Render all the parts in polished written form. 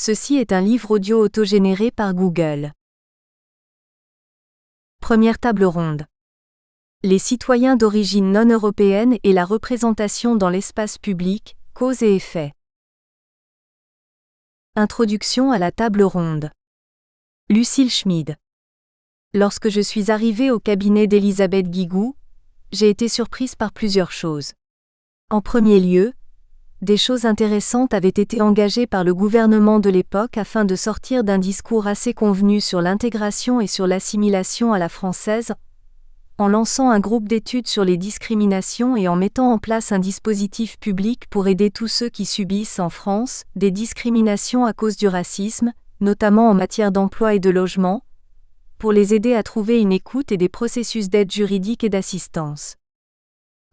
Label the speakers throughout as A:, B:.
A: Ceci est un livre audio autogénéré par Google. Première table ronde. Les citoyens d'origine non européenne et la représentation dans l'espace public, cause et effet. Introduction à la table ronde. Lucille Schmid. Lorsque je suis arrivée au cabinet d'Elisabeth Guigou, j'ai été surprise par plusieurs choses. En premier lieu, des choses intéressantes avaient été engagées par le gouvernement de l'époque afin de sortir d'un discours assez convenu sur l'intégration et sur l'assimilation à la française, en lançant un groupe d'études sur les discriminations et en mettant en place un dispositif public pour aider tous ceux qui subissent en France des discriminations à cause du racisme, notamment en matière d'emploi et de logement, pour les aider à trouver une écoute et des processus d'aide juridique et d'assistance.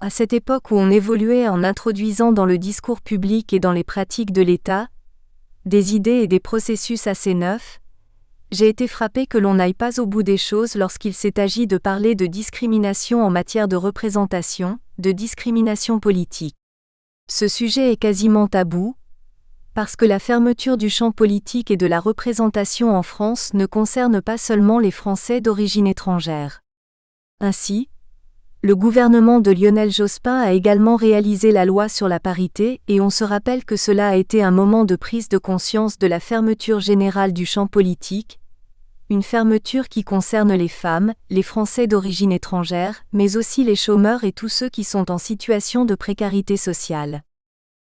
A: À cette époque où on évoluait en introduisant dans le discours public et dans les pratiques de l'État des idées et des processus assez neufs, j'ai été frappée que l'on n'aille pas au bout des choses lorsqu'il s'est agi de parler de discrimination en matière de représentation, de discrimination politique. Ce sujet est quasiment tabou, parce que la fermeture du champ politique et de la représentation en France ne concerne pas seulement les Français d'origine étrangère. Ainsi, le gouvernement de Lionel Jospin a également réalisé la loi sur la parité et on se rappelle que cela a été un moment de prise de conscience de la fermeture générale du champ politique, une fermeture qui concerne les femmes, les Français d'origine étrangère, mais aussi les chômeurs et tous ceux qui sont en situation de précarité sociale.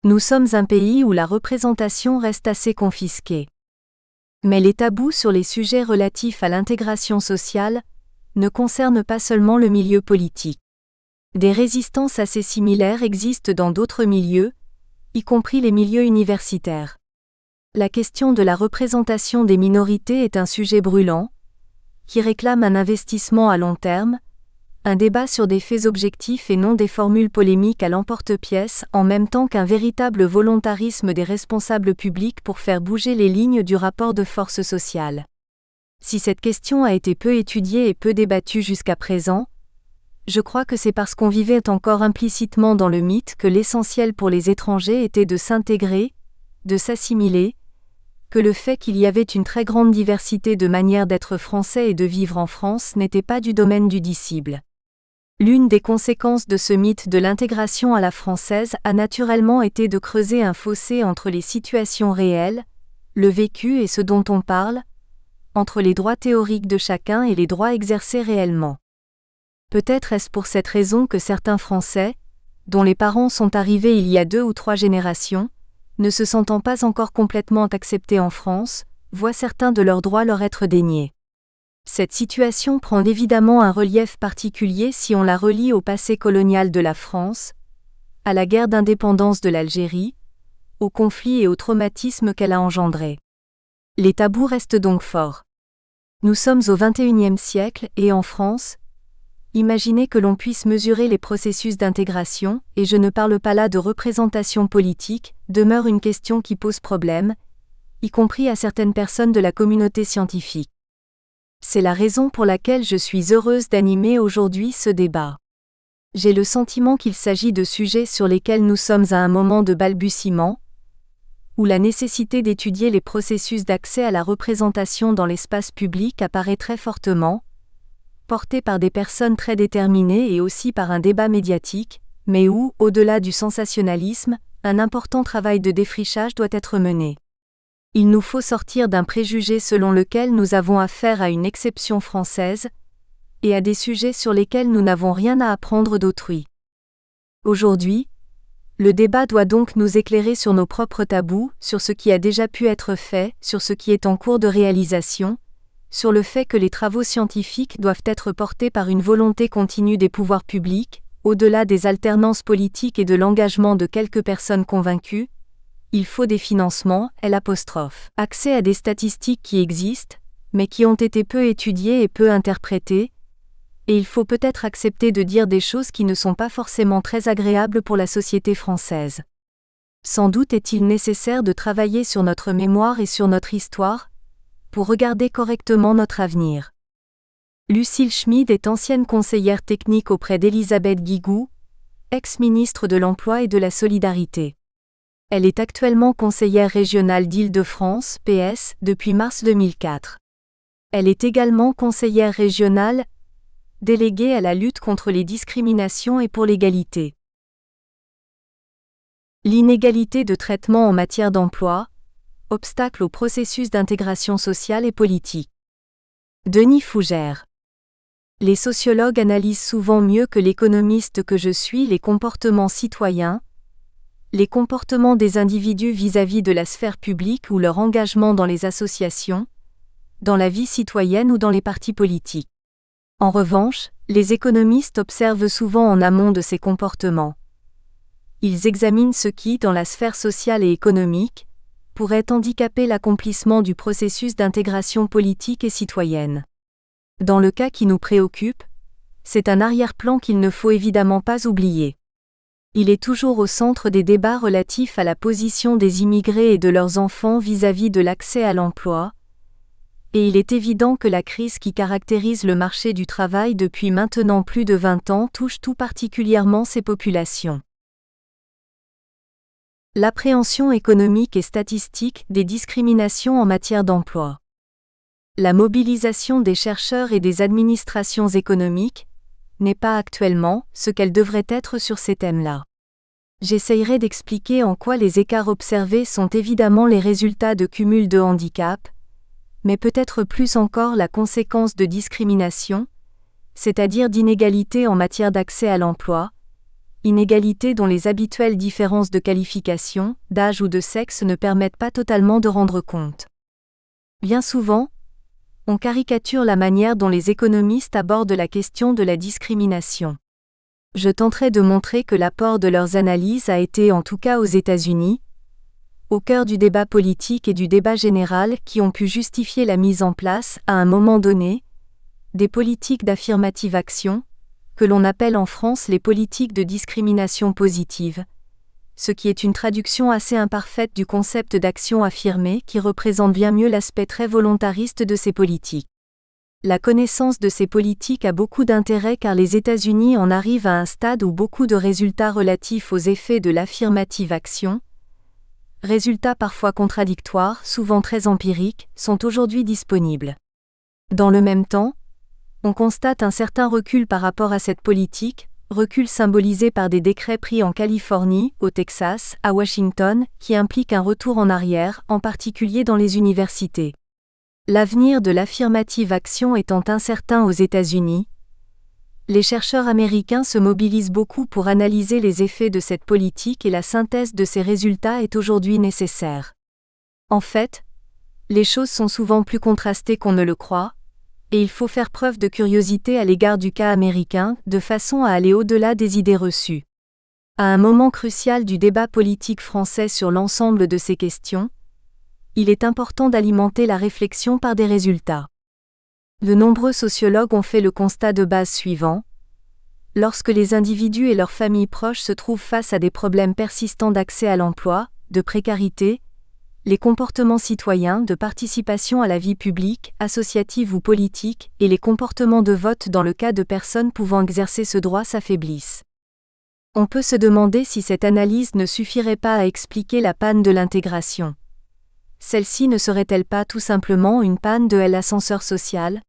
A: Nous sommes un pays où la représentation reste assez confisquée. Mais les tabous sur les sujets relatifs à l'intégration sociale ne concernent pas seulement le milieu politique. Des résistances assez similaires existent dans d'autres milieux, y compris les milieux universitaires. La question de la représentation des minorités est un sujet brûlant, qui réclame un investissement à long terme, un débat sur des faits objectifs et non des formules polémiques à l'emporte-pièce, en même temps qu'un véritable volontarisme des responsables publics pour faire bouger les lignes du rapport de force sociale. Si cette question a été peu étudiée et peu débattue jusqu'à présent, je crois que c'est parce qu'on vivait encore implicitement dans le mythe que l'essentiel pour les étrangers était de s'intégrer, de s'assimiler, que le fait qu'il y avait une très grande diversité de manières d'être français et de vivre en France n'était pas du domaine du disciple. L'une des conséquences de ce mythe de l'intégration à la française a naturellement été de creuser un fossé entre les situations réelles, le vécu et ce dont on parle, entre les droits théoriques de chacun et les droits exercés réellement. Peut-être est-ce pour cette raison que certains Français, dont les parents sont arrivés il y a 2 ou 3 générations, ne se sentant pas encore complètement acceptés en France, voient certains de leurs droits leur être déniés. Cette situation prend évidemment un relief particulier si on la relie au passé colonial de la France, à la guerre d'indépendance de l'Algérie, aux conflits et aux traumatismes qu'elle a engendrés. Les tabous restent donc forts. Nous sommes au XXIe siècle et en France, imaginez que l'on puisse mesurer les processus d'intégration, et je ne parle pas là de représentation politique, demeure une question qui pose problème, y compris à certaines personnes de la communauté scientifique. C'est la raison pour laquelle je suis heureuse d'animer aujourd'hui ce débat. J'ai le sentiment qu'il s'agit de sujets sur lesquels nous sommes à un moment de balbutiement, où la nécessité d'étudier les processus d'accès à la représentation dans l'espace public apparaît très fortement, portée par des personnes très déterminées et aussi par un débat médiatique, mais où, au-delà du sensationnalisme, un important travail de défrichage doit être mené. Il nous faut sortir d'un préjugé selon lequel nous avons affaire à une exception française, et à des sujets sur lesquels nous n'avons rien à apprendre d'autrui. Aujourd'hui, le débat doit donc nous éclairer sur nos propres tabous, sur ce qui a déjà pu être fait, sur ce qui est en cours de réalisation, sur le fait que les travaux scientifiques doivent être portés par une volonté continue des pouvoirs publics, au-delà des alternances politiques et de l'engagement de quelques personnes convaincues. Il faut des financements, accès à des statistiques qui existent, mais qui ont été peu étudiées et peu interprétées, et il faut peut-être accepter de dire des choses qui ne sont pas forcément très agréables pour la société française. Sans doute est-il nécessaire de travailler sur notre mémoire et sur notre histoire, pour regarder correctement notre avenir. Lucille Schmid est ancienne conseillère technique auprès d'Elisabeth Guigou, ex-ministre de l'Emploi et de la Solidarité. Elle est actuellement conseillère régionale d'Île-de-France, PS, depuis mars 2004. Elle est également conseillère régionale, déléguée à la lutte contre les discriminations et pour l'égalité. L'inégalité de traitement en matière d'emploi, obstacle au processus d'intégration sociale et politique. Denis Fougère. Les sociologues analysent souvent mieux que l'économiste que je suis les comportements citoyens, les comportements des individus vis-à-vis de la sphère publique ou leur engagement dans les associations, dans la vie citoyenne ou dans les partis politiques. En revanche, les économistes observent souvent en amont de ces comportements. Ils examinent ce qui, dans la sphère sociale et économique, pourrait handicaper l'accomplissement du processus d'intégration politique et citoyenne. Dans le cas qui nous préoccupe, c'est un arrière-plan qu'il ne faut évidemment pas oublier. Il est toujours au centre des débats relatifs à la position des immigrés et de leurs enfants vis-à-vis de l'accès à l'emploi, et il est évident que la crise qui caractérise le marché du travail depuis maintenant plus de 20 ans touche tout particulièrement ces populations. L'appréhension économique et statistique des discriminations en matière d'emploi. La mobilisation des chercheurs et des administrations économiques n'est pas actuellement ce qu'elle devrait être sur ces thèmes-là. J'essayerai d'expliquer en quoi les écarts observés sont évidemment les résultats de cumul de handicaps, mais peut-être plus encore la conséquence de discrimination, c'est-à-dire d'inégalités en matière d'accès à l'emploi, inégalités dont les habituelles différences de qualification, d'âge ou de sexe ne permettent pas totalement de rendre compte. Bien souvent, on caricature la manière dont les économistes abordent la question de la discrimination. Je tenterai de montrer que l'apport de leurs analyses a été, en tout cas aux États-Unis, au cœur du débat politique et du débat général qui ont pu justifier la mise en place, à un moment donné, des politiques d'affirmative action, que l'on appelle en France les politiques de discrimination positive, ce qui est une traduction assez imparfaite du concept d'action affirmée qui représente bien mieux l'aspect très volontariste de ces politiques. La connaissance de ces politiques a beaucoup d'intérêt car les États-Unis en arrivent à un stade où beaucoup de résultats relatifs aux effets de l'affirmative action, résultats parfois contradictoires, souvent très empiriques, sont aujourd'hui disponibles. Dans le même temps, on constate un certain recul par rapport à cette politique, recul symbolisé par des décrets pris en Californie, au Texas, à Washington, qui impliquent un retour en arrière, en particulier dans les universités. L'avenir de l'affirmative action étant incertain aux États-Unis, les chercheurs américains se mobilisent beaucoup pour analyser les effets de cette politique et la synthèse de ces résultats est aujourd'hui nécessaire. En fait, les choses sont souvent plus contrastées qu'on ne le croit, et il faut faire preuve de curiosité à l'égard du cas américain, de façon à aller au-delà des idées reçues. À un moment crucial du débat politique français sur l'ensemble de ces questions, il est important d'alimenter la réflexion par des résultats. De nombreux sociologues ont fait le constat de base suivant. Lorsque les individus et leurs familles proches se trouvent face à des problèmes persistants d'accès à l'emploi, de précarité, les comportements citoyens de participation à la vie publique, associative ou politique, et les comportements de vote dans le cas de personnes pouvant exercer ce droit s'affaiblissent. On peut se demander si cette analyse ne suffirait pas à expliquer la panne de l'intégration. Celle-ci ne serait-elle pas tout simplement une panne de l'ascenseur social ?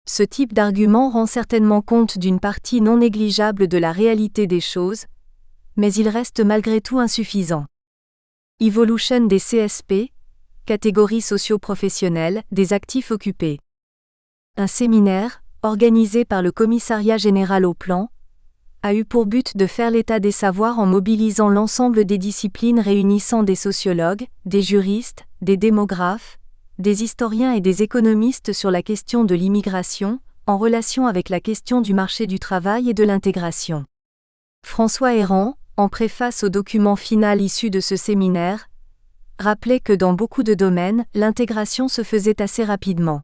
A: Ce type d'argument rend certainement compte d'une partie non négligeable de la réalité des choses, mais il reste malgré tout insuffisant. Evolution des CSP, catégorie socio-professionnelle, des actifs occupés. Un séminaire, organisé par le Commissariat général au plan, a eu pour but de faire l'état des savoirs en mobilisant l'ensemble des disciplines réunissant des sociologues, des juristes, des démographes, des historiens et des économistes sur la question de l'immigration, en relation avec la question du marché du travail et de l'intégration. François Héran, en préface au document final issu de ce séminaire, rappelait que dans beaucoup de domaines, l'intégration se faisait assez rapidement.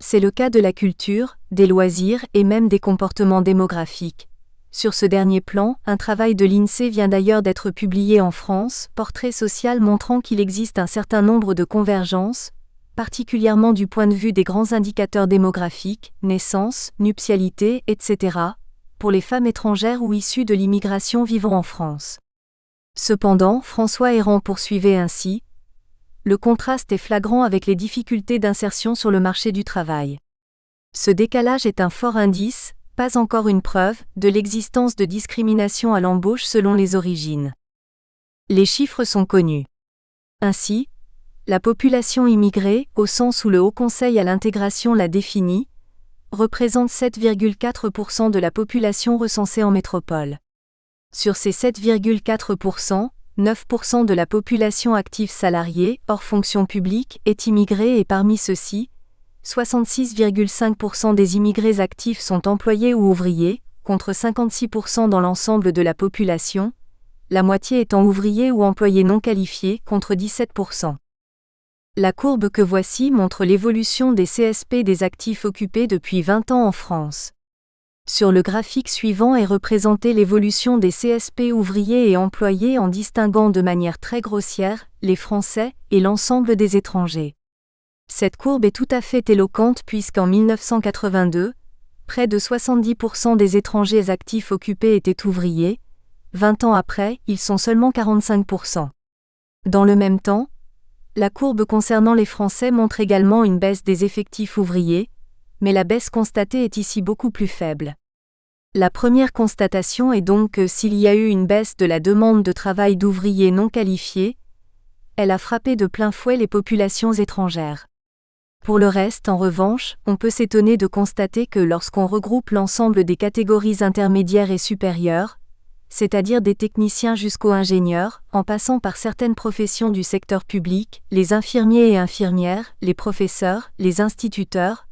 A: C'est le cas de la culture, des loisirs et même des comportements démographiques. Sur ce dernier plan, un travail de l'INSEE vient d'ailleurs d'être publié en France, portrait social montrant qu'il existe un certain nombre de convergences, particulièrement du point de vue des grands indicateurs démographiques, naissance, nuptialité, etc., pour les femmes étrangères ou issues de l'immigration vivant en France. Cependant, François Héran poursuivait ainsi: le contraste est flagrant avec les difficultés d'insertion sur le marché du travail. Ce décalage est un fort indice, pas encore une preuve, de l'existence de discrimination à l'embauche selon les origines. Les chiffres sont connus. Ainsi, la population immigrée, au sens où le Haut Conseil à l'intégration l'a définie, représente 7,4% de la population recensée en métropole. Sur ces 7,4%, 9% de la population active salariée, hors fonction publique, est immigrée et parmi ceux-ci, 66,5% des immigrés actifs sont employés ou ouvriers, contre 56% dans l'ensemble de la population, la moitié étant ouvriers ou employés non qualifiés, contre 17%. La courbe que voici montre l'évolution des CSP des actifs occupés depuis 20 ans en France. Sur le graphique suivant est représentée l'évolution des CSP ouvriers et employés en distinguant de manière très grossière les Français et l'ensemble des étrangers. Cette courbe est tout à fait éloquente puisqu'en 1982, près de 70% des étrangers actifs occupés étaient ouvriers, 20 ans après, ils sont seulement 45%. Dans le même temps, la courbe concernant les Français montre également une baisse des effectifs ouvriers, mais la baisse constatée est ici beaucoup plus faible. La première constatation est donc que s'il y a eu une baisse de la demande de travail d'ouvriers non qualifiés, elle a frappé de plein fouet les populations étrangères. Pour le reste, en revanche, on peut s'étonner de constater que lorsqu'on regroupe l'ensemble des catégories intermédiaires et supérieures, c'est-à-dire des techniciens jusqu'aux ingénieurs, en passant par certaines professions du secteur public, les infirmiers et infirmières, les professeurs, les instituteurs,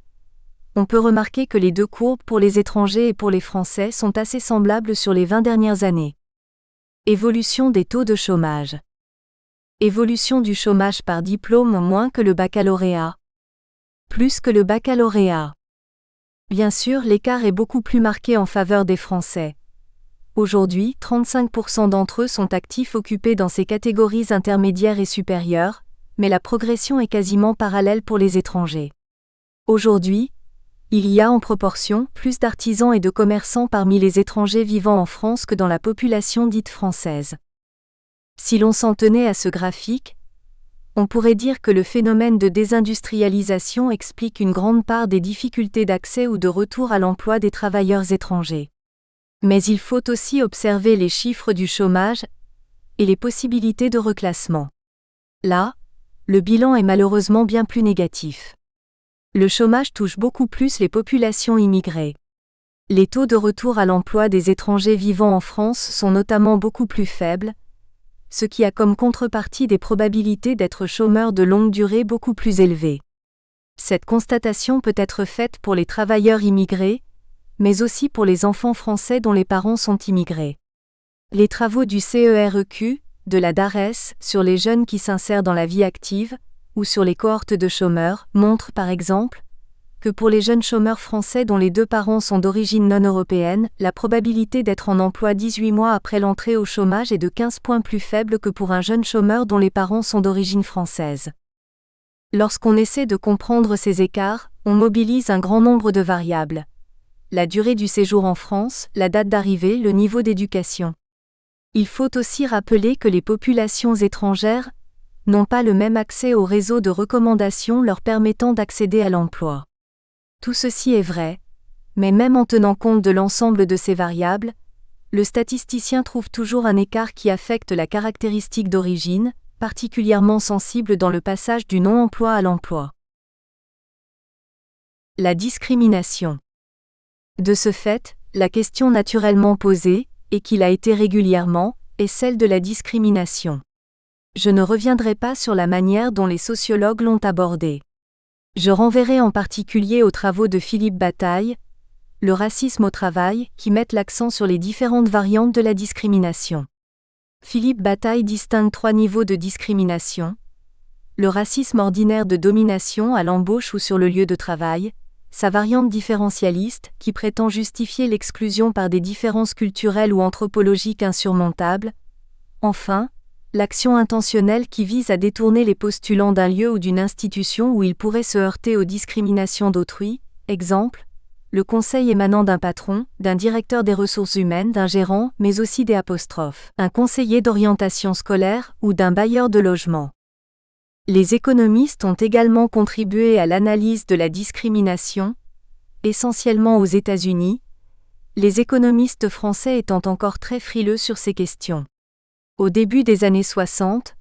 A: on peut remarquer que les deux courbes pour les étrangers et pour les Français sont assez semblables sur les 20 dernières années. Évolution des taux de chômage. Évolution du chômage par diplôme moins que le baccalauréat. Plus que le baccalauréat. Bien sûr, l'écart est beaucoup plus marqué en faveur des Français. Aujourd'hui, 35% d'entre eux sont actifs occupés dans ces catégories intermédiaires et supérieures, mais la progression est quasiment parallèle pour les étrangers. Aujourd'hui, il y a en proportion plus d'artisans et de commerçants parmi les étrangers vivant en France que dans la population dite française. Si l'on s'en tenait à ce graphique, on pourrait dire que le phénomène de désindustrialisation explique une grande part des difficultés d'accès ou de retour à l'emploi des travailleurs étrangers. Mais il faut aussi observer les chiffres du chômage et les possibilités de reclassement. Là, le bilan est malheureusement bien plus négatif. Le chômage touche beaucoup plus les populations immigrées. Les taux de retour à l'emploi des étrangers vivant en France sont notamment beaucoup plus faibles, ce qui a comme contrepartie des probabilités d'être chômeurs de longue durée beaucoup plus élevées. Cette constatation peut être faite pour les travailleurs immigrés, mais aussi pour les enfants français dont les parents sont immigrés. Les travaux du CEREQ, de la DARES, sur les jeunes qui s'insèrent dans la vie active, ou sur les cohortes de chômeurs, montrent par exemple que pour les jeunes chômeurs français dont les deux parents sont d'origine non européenne, la probabilité d'être en emploi 18 mois après l'entrée au chômage est de 15 points plus faible que pour un jeune chômeur dont les parents sont d'origine française. Lorsqu'on essaie de comprendre ces écarts, on mobilise un grand nombre de variables. La durée du séjour en France, la date d'arrivée, le niveau d'éducation. Il faut aussi rappeler que les populations étrangères n'ont pas le même accès au réseau de recommandations leur permettant d'accéder à l'emploi. Tout ceci est vrai, mais même en tenant compte de l'ensemble de ces variables, le statisticien trouve toujours un écart qui affecte la caractéristique d'origine, particulièrement sensible dans le passage du non-emploi à l'emploi. La discrimination. De ce fait, la question naturellement posée, et qu'il a été régulièrement, est celle de la discrimination. Je ne reviendrai pas sur la manière dont les sociologues l'ont abordée. Je renverrai en particulier aux travaux de Philippe Bataille, Le racisme au travail, qui mettent l'accent sur les différentes variantes de la discrimination. Philippe Bataille distingue 3 niveaux de discrimination. Le racisme ordinaire de domination à l'embauche ou sur le lieu de travail, sa variante différentialiste, qui prétend justifier l'exclusion par des différences culturelles ou anthropologiques insurmontables. Enfin, l'action intentionnelle qui vise à détourner les postulants d'un lieu ou d'une institution où ils pourraient se heurter aux discriminations d'autrui, exemple, le conseil émanant d'un patron, d'un directeur des ressources humaines, d'un gérant, mais aussi des apostrophes, un conseiller d'orientation scolaire ou d'un bailleur de logement. Les économistes ont également contribué à l'analyse de la discrimination, essentiellement aux États-Unis, les économistes français étant encore très frileux sur ces questions. Au début des années 60,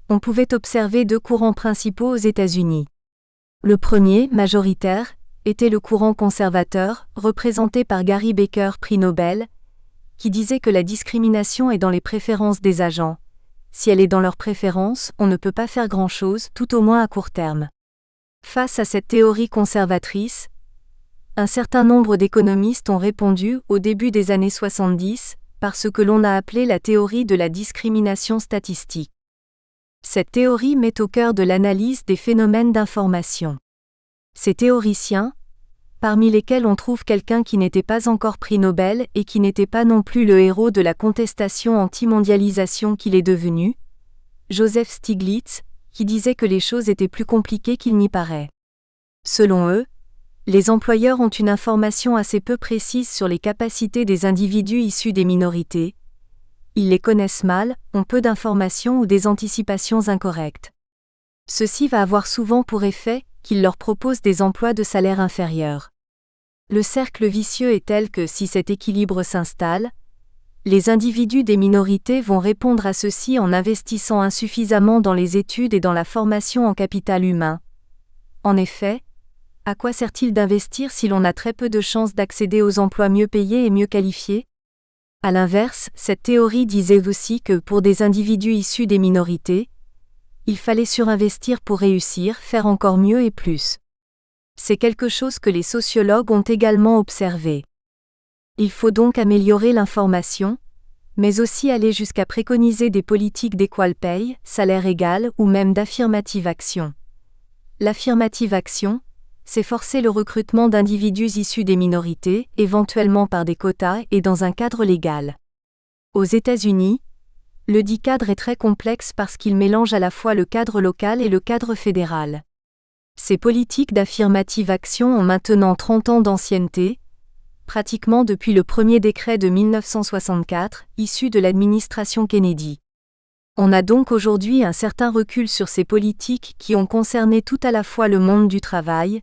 A: on pouvait observer deux courants principaux aux États-Unis. Le premier, majoritaire, était le courant conservateur, représenté par Gary Becker, prix Nobel, qui disait que la discrimination est dans les préférences des agents. Si elle est dans leurs préférences, on ne peut pas faire grand-chose, tout au moins à court terme. Face à cette théorie conservatrice, un certain nombre d'économistes ont répondu, au début des années 70, par ce que l'on a appelé la théorie de la discrimination statistique. Cette théorie met au cœur de l'analyse des phénomènes d'information. Ces théoriciens, parmi lesquels on trouve quelqu'un qui n'était pas encore prix Nobel et qui n'était pas non plus le héros de la contestation anti-mondialisation qu'il est devenu, Joseph Stiglitz, qui disait que les choses étaient plus compliquées qu'il n'y paraît. Selon eux, les employeurs ont une information assez peu précise sur les capacités des individus issus des minorités. Ils les connaissent mal, ont peu d'informations ou des anticipations incorrectes. Ceci va avoir souvent pour effet qu'ils leur proposent des emplois de salaire inférieurs. Le cercle vicieux est tel que si cet équilibre s'installe, les individus des minorités vont répondre à ceci en investissant insuffisamment dans les études et dans la formation en capital humain. En effet, à quoi sert-il d'investir si l'on a très peu de chances d'accéder aux emplois mieux payés et mieux qualifiés ? À l'inverse, cette théorie disait aussi que pour des individus issus des minorités, il fallait surinvestir pour réussir, faire encore mieux et plus. C'est quelque chose que les sociologues ont également observé. Il faut donc améliorer l'information, mais aussi aller jusqu'à préconiser des politiques d'équal pay, salaire égal ou même d'affirmative action. L'affirmative action, c'est forcer le recrutement d'individus issus des minorités, éventuellement par des quotas et dans un cadre légal. Aux États-Unis, le dit cadre est très complexe parce qu'il mélange à la fois le cadre local et le cadre fédéral. Ces politiques d'affirmative action ont maintenant 30 ans d'ancienneté, pratiquement depuis le premier décret de 1964, issu de l'administration Kennedy. On a donc aujourd'hui un certain recul sur ces politiques qui ont concerné tout à la fois le monde du travail,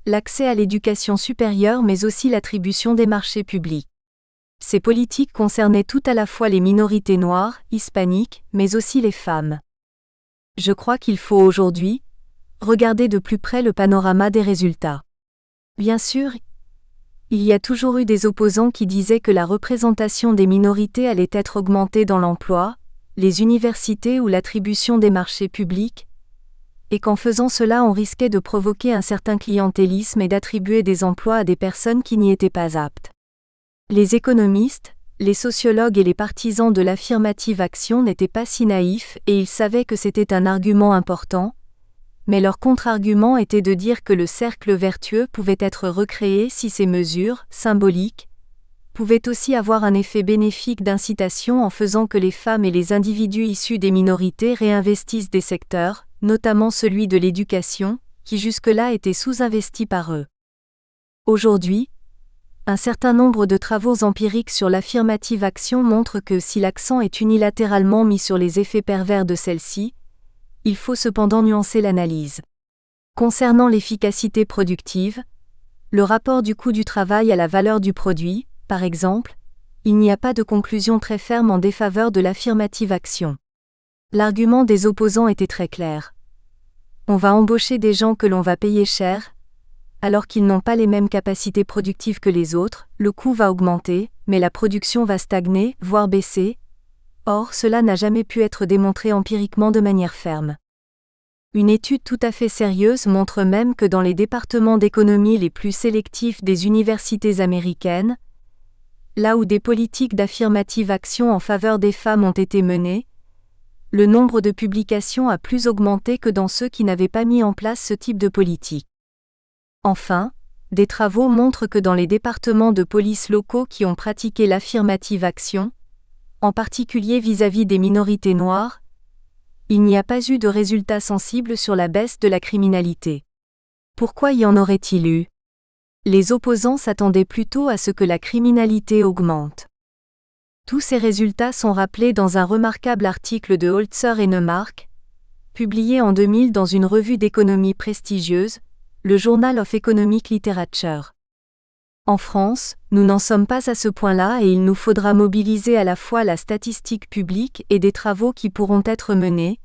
A: l'accès à l'éducation supérieure mais aussi l'attribution des marchés publics. Ces politiques concernaient tout à la fois les minorités noires, hispaniques, mais aussi les femmes. Je crois qu'il faut aujourd'hui regarder de plus près le panorama des résultats. Bien sûr, il y a toujours eu des opposants qui disaient que la représentation des minorités allait être augmentée dans l'emploi, les universités ou l'attribution des marchés publics, et qu'en faisant cela on risquait de provoquer un certain clientélisme et d'attribuer des emplois à des personnes qui n'y étaient pas aptes. Les économistes, les sociologues et les partisans de l'affirmative action n'étaient pas si naïfs et ils savaient que c'était un argument important, mais leur contre-argument était de dire que le cercle vertueux pouvait être recréé si ces mesures, symboliques, pouvaient aussi avoir un effet bénéfique d'incitation en faisant que les femmes et les individus issus des minorités réinvestissent des secteurs, notamment celui de l'éducation, qui jusque-là était sous-investi par eux. Aujourd'hui, un certain nombre de travaux empiriques sur l'affirmative action montrent que si l'accent est unilatéralement mis sur les effets pervers de celle-ci, il faut cependant nuancer l'analyse. Concernant l'efficacité productive, le rapport du coût du travail à la valeur du produit, par exemple, il n'y a pas de conclusion très ferme en défaveur de l'affirmative action. L'argument des opposants était très clair. On va embaucher des gens que l'on va payer cher, alors qu'ils n'ont pas les mêmes capacités productives que les autres, le coût va augmenter, mais la production va stagner, voire baisser. Or, cela n'a jamais pu être démontré empiriquement de manière ferme. Une étude tout à fait sérieuse montre même que dans les départements d'économie les plus sélectifs des universités américaines, là où des politiques d'affirmative action en faveur des femmes ont été menées, le nombre de publications a plus augmenté que dans ceux qui n'avaient pas mis en place ce type de politique. Enfin, des travaux montrent que dans les départements de police locaux qui ont pratiqué l'affirmative action, en particulier vis-à-vis des minorités noires, il n'y a pas eu de résultats sensibles sur la baisse de la criminalité. Pourquoi y en aurait-il eu ? Les opposants s'attendaient plutôt à ce que la criminalité augmente. Tous ces résultats sont rappelés dans un remarquable article de Holzer et Neumark, publié en 2000 dans une revue d'économie prestigieuse, le Journal of Economic Literature. En France, nous n'en sommes pas à ce point-là et il nous faudra mobiliser à la fois la statistique publique et des travaux qui pourront être menés,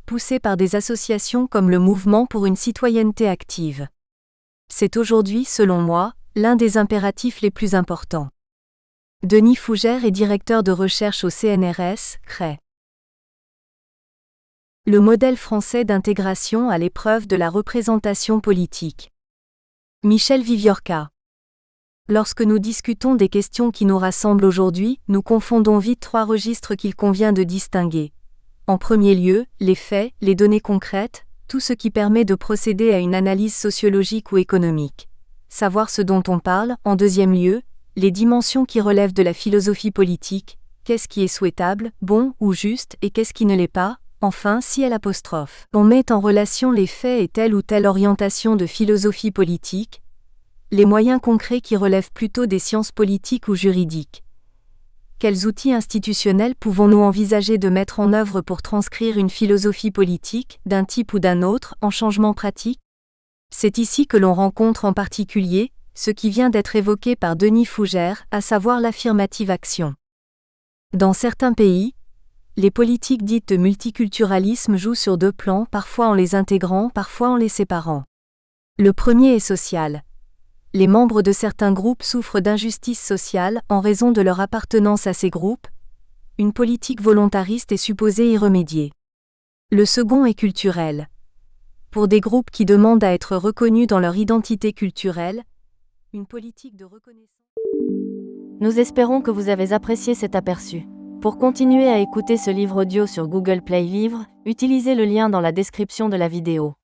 A: poussés par des associations comme le Mouvement pour une citoyenneté active. C'est aujourd'hui, selon moi, l'un des impératifs les plus importants. Denis Fougère est directeur de recherche au CNRS, CREI. Le modèle français d'intégration à l'épreuve de la représentation politique. Michel Viviorca. Lorsque nous discutons des questions qui nous rassemblent aujourd'hui, nous confondons vite trois registres qu'il convient de distinguer. En premier lieu, les faits, les données concrètes, tout ce qui permet de procéder à une analyse sociologique ou économique. Savoir ce dont on parle. En deuxième lieu, les dimensions qui relèvent de la philosophie politique, qu'est-ce qui est souhaitable, bon ou juste et qu'est-ce qui ne l'est pas. Enfin, si on met en relation les faits et telle ou telle orientation de philosophie politique, les moyens concrets qui relèvent plutôt des sciences politiques ou juridiques. Quels outils institutionnels pouvons-nous envisager de mettre en œuvre pour transcrire une philosophie politique, d'un type ou d'un autre, en changement pratique ? C'est ici que l'on rencontre en particulier ce qui vient d'être évoqué par Denis Fougère, à savoir l'affirmative action. Dans certains pays, les politiques dites de multiculturalisme jouent sur deux plans, parfois en les intégrant, parfois en les séparant. Le premier est social. Les membres de certains groupes souffrent d'injustice sociale en raison de leur appartenance à ces groupes. Une politique volontariste est supposée y remédier. Le second est culturel. Pour des groupes qui demandent à être reconnus dans leur identité culturelle, une politique de reconnaissance.
B: Nous espérons que vous avez apprécié cet aperçu. Pour continuer à écouter ce livre audio sur Google Play Livres, utilisez le lien dans la description de la vidéo.